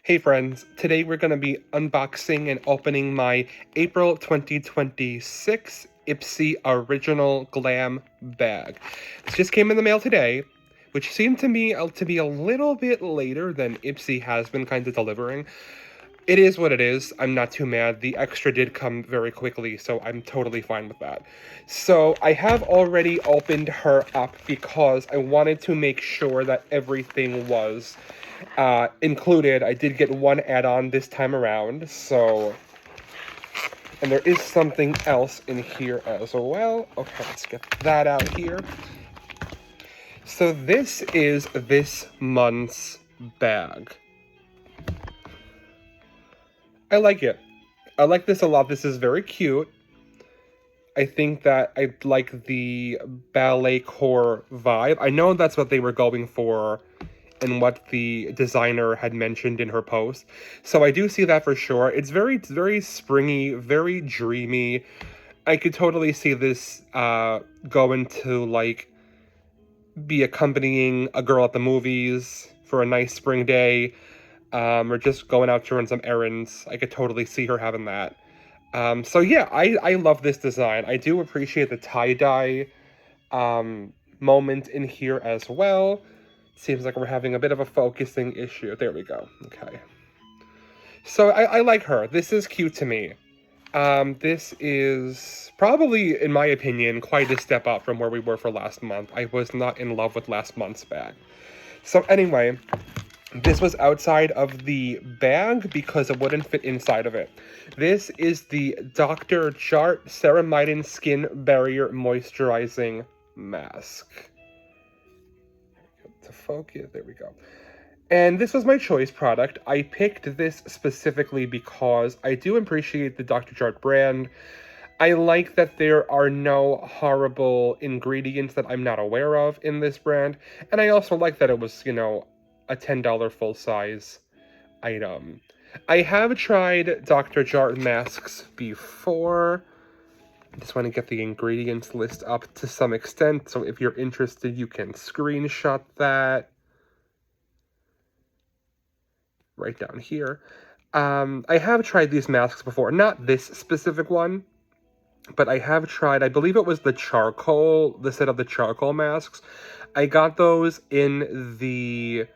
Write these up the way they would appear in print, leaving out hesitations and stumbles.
Hey friends, today we're going to be unboxing and opening my April 2026 IPSY Original Glam Bag. This just came in the mail today, which seemed to me to be a little bit later than IPSY has been kind of delivering. It is what it is. I'm not too mad. The extra did come very quickly, so I'm totally fine with that. So I have already opened her up because I wanted to make sure that everything was included. I did get one add-on this time around, so... And there is something else in here as well. Okay, let's get that out here. So this is this month's bag. I like it. I like this a lot. This is very cute. I think that I like the ballet core vibe. I know that's what they were going for and what the designer had mentioned in her post. So I do see that for sure. It's very springy, very dreamy. I could totally see this going to, like, be accompanying a girl at the movies for a nice spring day. Or just going out to run some errands. I could totally see her having that. So yeah, I love this design. I do appreciate the tie-dye moment in here as well. Seems like we're having a bit of a focusing issue. There we go. Okay. So I like her. This is cute to me. This is probably, in my opinion, quite a step up from where we were for last month. I was not in love with last month's bag. So anyway... This was outside of the bag because it wouldn't fit inside of it. This is the Dr. Jart Ceramidin Skin Barrier Moisturizing Mask. To focus, there we go. And this was my choice product. I picked this specifically because I do appreciate the Dr. Jart brand. I like that there are no horrible ingredients that I'm not aware of in this brand. And I also like that it was, you know, a $10 full-size item. I have tried Dr. Jart masks before. I just want to get the ingredients list up to some extent, so if you're interested, you can screenshot that. Right down here. I have tried these masks before. Not this specific one, but I have tried, I believe it was the set of the charcoal masks. I got those in the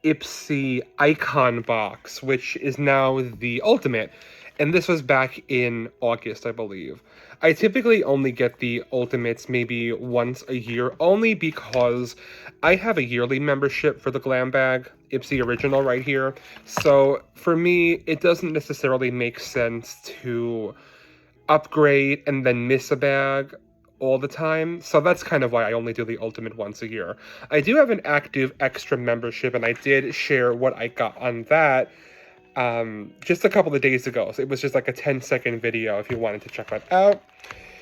IPSY Icon box, which is now the Ultimate, and this was back in August, I believe. I typically only get the Ultimates maybe once a year, only because I have a yearly membership for the Glam Bag, IPSY Original right here, so for me, it doesn't necessarily make sense to upgrade and then miss a bag all the time, so that's kind of why I only do the Ultimate once a year. I do have an active extra membership, and I did share what I got on that just a couple of days ago. So it was just like a 10-second video if you wanted to check that out.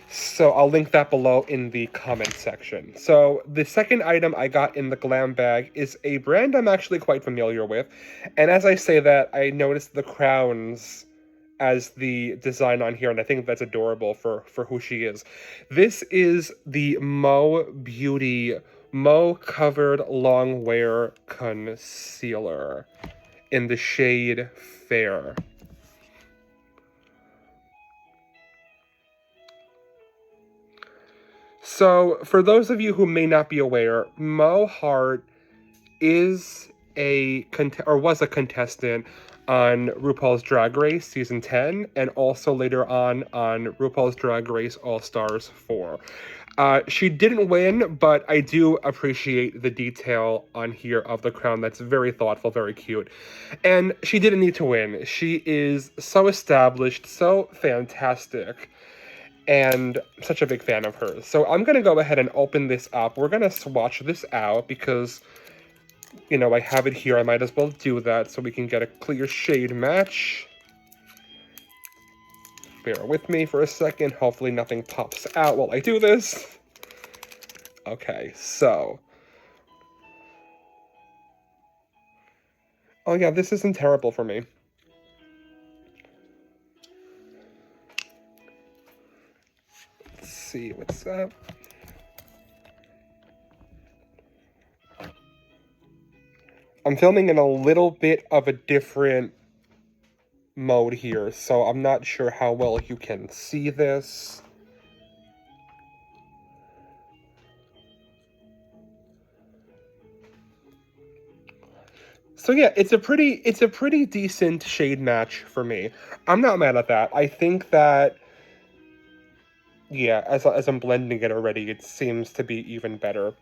So I'll link that below in the comment section. So the second item I got in the Glam Bag is a brand I'm actually quite familiar with, and as I say that, I noticed the crowns as the design on here, and I think that's adorable for who she is. This is the Mo Beauty Mo Covered Long Wear Concealer in the shade Fair. So, for those of you who may not be aware, Mo Hart is was a contestant on RuPaul's Drag Race Season 10, and also later on RuPaul's Drag Race All-Stars 4. She didn't win, but I do appreciate the detail on here of the crown. That's very thoughtful, very cute. And she didn't need to win. She is so established, so fantastic, and such a big fan of hers. So I'm going to go ahead and open this up. We're going to swatch this out because... you know, I have it here. I might as well do that so we can get a clear shade match. Bear with me for a second. Hopefully nothing pops out while I do this. Okay, so. Oh yeah, this isn't terrible for me. Let's see what's up. I'm filming in a little bit of a different mode here, so I'm not sure how well you can see this. So yeah, it's a pretty decent shade match for me. I'm not mad at that. I think that, yeah, as I'm blending it already, it seems to be even better.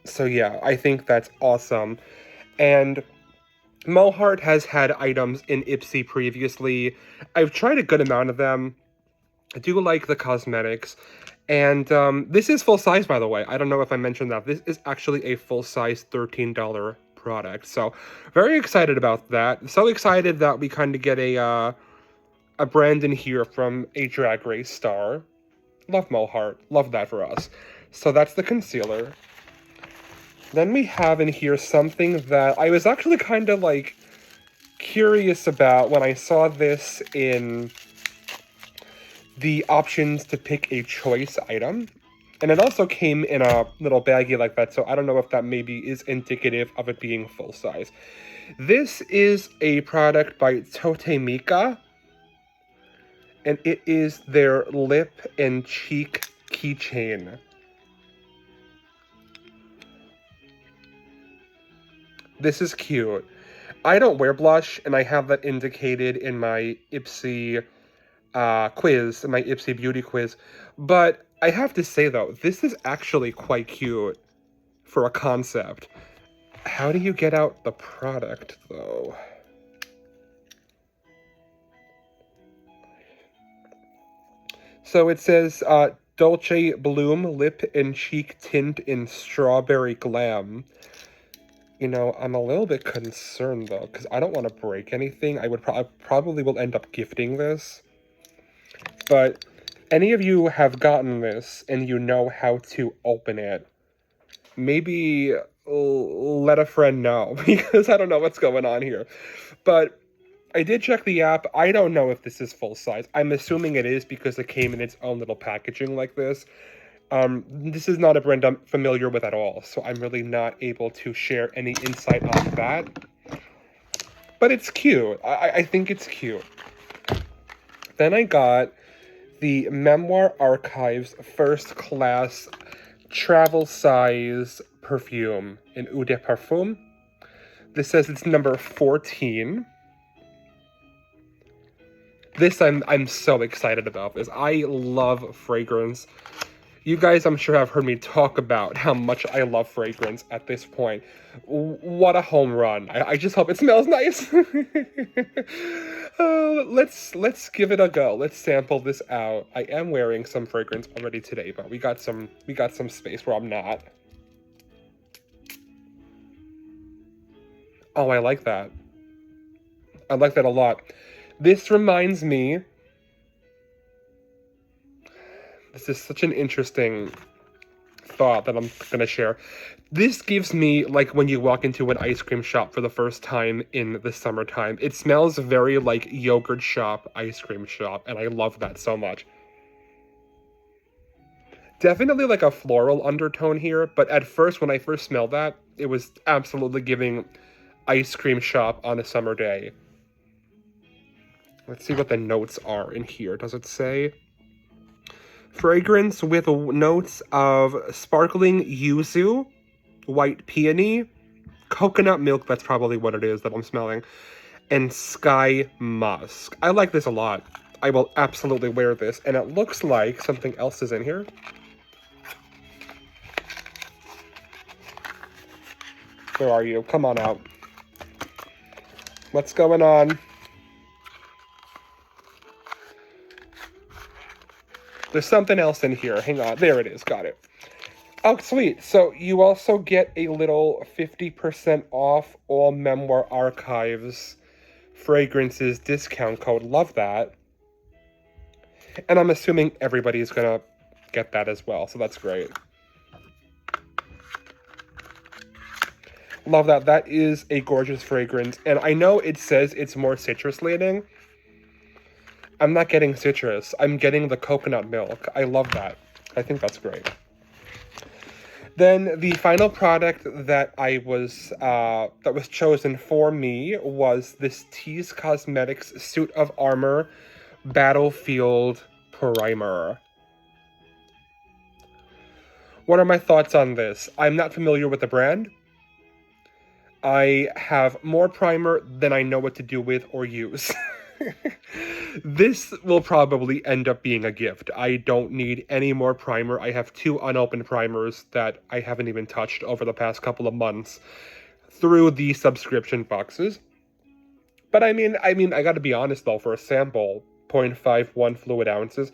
So yeah, I think that's awesome. And Mohart has had items in IPSY previously. I've tried a good amount of them. I do like the cosmetics. And this is full size, by the way. I don't know if I mentioned that. This is actually a full size $13 product. So very excited about that. So excited that we kind of get a brand in here from a Drag Race star. Love Mohart. Love that for us. So that's the concealer. Then we have in here something that I was actually kind of like curious about when I saw this in the options to pick a choice item. And it also came in a little baggie like that, so I don't know if that maybe is indicative of it being full size. This is a product by Totemika, and it is their lip and cheek keychain. This is cute. I don't wear blush, and I have that indicated in my IPSY quiz, my IPSY beauty quiz, but I have to say though, this is actually quite cute for a concept. How do you get out the product though? So it says Dolce Bloom Lip and Cheek Tint in Strawberry Glam. You know, I'm a little bit concerned though, because I don't want to break anything. I probably will end up gifting this. But any of you have gotten this and you know how to open it, maybe let a friend know, because I don't know what's going on here. But I did check the app. I don't know if this is full size. I'm assuming it is because it came in its own little packaging like this. This is not a brand I'm familiar with at all, so I'm really not able to share any insight on that. But it's cute. I think it's cute. Then I got the Memoir Archives First Class Travel Size Perfume in Eau de Parfum. This says it's number 14. This, I'm so excited about this. I love fragrance. You guys, I'm sure, have heard me talk about how much I love fragrance at this point. What a home run. I just hope it smells nice. Let's give it a go. Let's sample this out. I am wearing some fragrance already today, but we got some space where I'm not. Oh, I like that. I like that a lot. This reminds me... This is such an interesting thought that I'm going to share. This gives me, like, when you walk into an ice cream shop for the first time in the summertime. It smells very like yogurt shop, ice cream shop, and I love that so much. Definitely like a floral undertone here, but at first, when I first smelled that, it was absolutely giving ice cream shop on a summer day. Let's see what the notes are in here. Does it say? Fragrance with notes of sparkling yuzu, white peony, coconut milk, that's probably what it is that I'm smelling, and sky musk. I like this a lot. I will absolutely wear this, and it looks like something else is in here. Where are you? Come on out. What's going on? There's something else in here. Hang on. There it is. Got it. Oh, sweet. So you also get a little 50% off all Memoir Archives fragrances discount code. Love that. And I'm assuming everybody's going to get that as well. So that's great. Love that. That is a gorgeous fragrance. And I know it says it's more citrus leaning. I'm not getting citrus. I'm getting the coconut milk. I love that. I think that's great. Then the final product that that was chosen for me was this Tease Cosmetics Suit of Armor Battlefield Primer. What are my thoughts on this? I'm not familiar with the brand. I have more primer than I know what to do with or use. This will probably end up being a gift. I don't need any more primer. I have 2 unopened primers that I haven't even touched over the past couple of months through the subscription boxes. But I mean, I gotta be honest though, for a sample, 0.51 fluid ounces,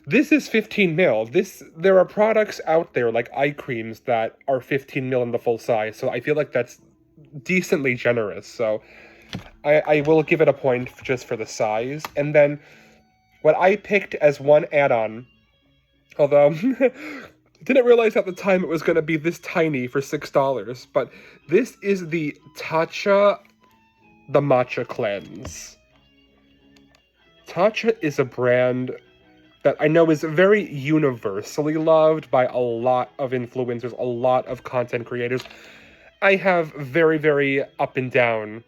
this is 15 mil. There are products out there like eye creams that are 15 mil in the full size, so I feel like that's decently generous. So I will give it a point just for the size. And then what I picked as one add-on, although didn't realize at the time it was going to be this tiny for $6, but this is the Tatcha the Matcha Cleanse. Tatcha is a brand that I know is very universally loved by a lot of influencers, a lot of content creators. I have very, very up and down,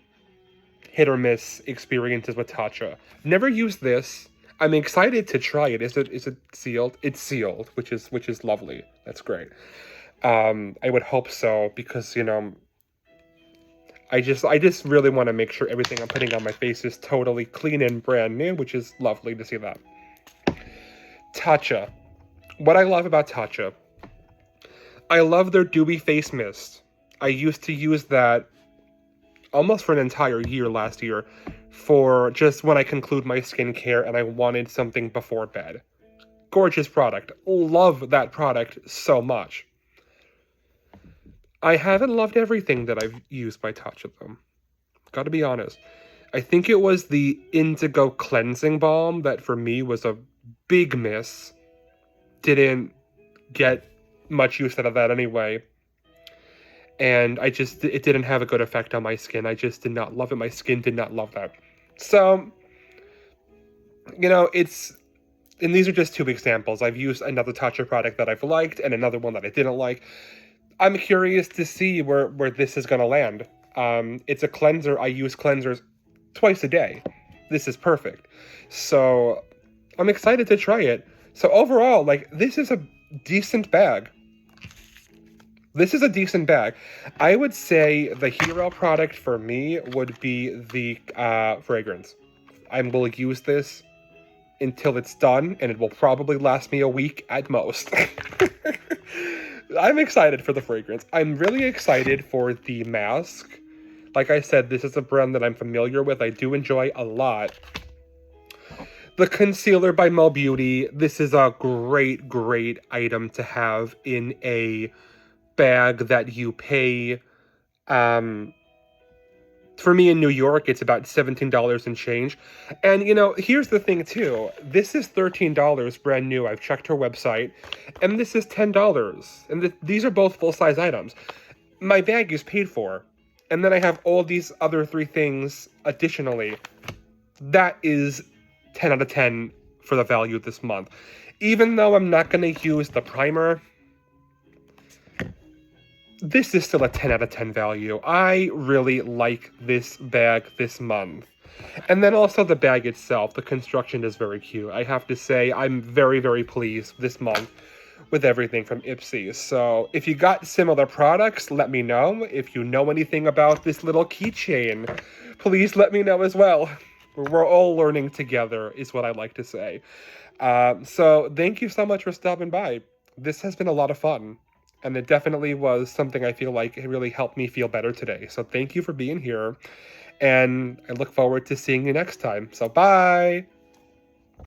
hit or miss experiences with Tatcha. Never used this. I'm excited to try it. Is it sealed? It's sealed, which is lovely. That's great. I would hope so, because I just really want to make sure everything I'm putting on my face is totally clean and brand new, which is lovely to see that. Tatcha. What I love about Tatcha, I love their dewy face mist. I used to use that almost for an entire year last year for just when I conclude my skincare and I wanted something before bed. Gorgeous product. Love that product so much. I haven't loved everything that I've used by Tatcha though. Gotta be honest. I think it was the Indigo Cleansing Balm that for me was a big miss. Didn't get much use out of that anyway. And it didn't have a good effect on my skin. I just did not love it. My skin did not love that. So, and these are just 2 examples. I've used another Tatcha product that I've liked and another one that I didn't like. I'm curious to see where this is going to land. It's a cleanser. I use cleansers twice a day. This is perfect. So I'm excited to try it. So overall, this is a decent bag. This is a decent bag. I would say the hero product for me would be the fragrance. I will use this until it's done, and it will probably last me a week at most. I'm excited for the fragrance. I'm really excited for the mask. Like I said, this is a brand that I'm familiar with. I do enjoy a lot. The concealer by Mo Beauty. This is a great, great item to have in a bag that you pay. For me in New York, it's about $17 and change. And, here's the thing, too. This is $13 brand new. I've checked her website. And this is $10. And these are both full-size items. My bag is paid for. And then I have all these other 3 things additionally. That is 10 out of 10 for the value this month. Even though I'm not going to use the primer, this is still a 10 out of 10 value. I really like this bag this month. And then also the bag itself. The construction is very cute. I have to say, I'm very, very pleased this month with everything from IPSY. So if you got similar products, let me know. If you know anything about this little keychain, please let me know as well. We're all learning together, is what I like to say. So thank you so much for stopping by. This has been a lot of fun. And it definitely was something I feel like it really helped me feel better today. So thank you for being here. And I look forward to seeing you next time. So bye!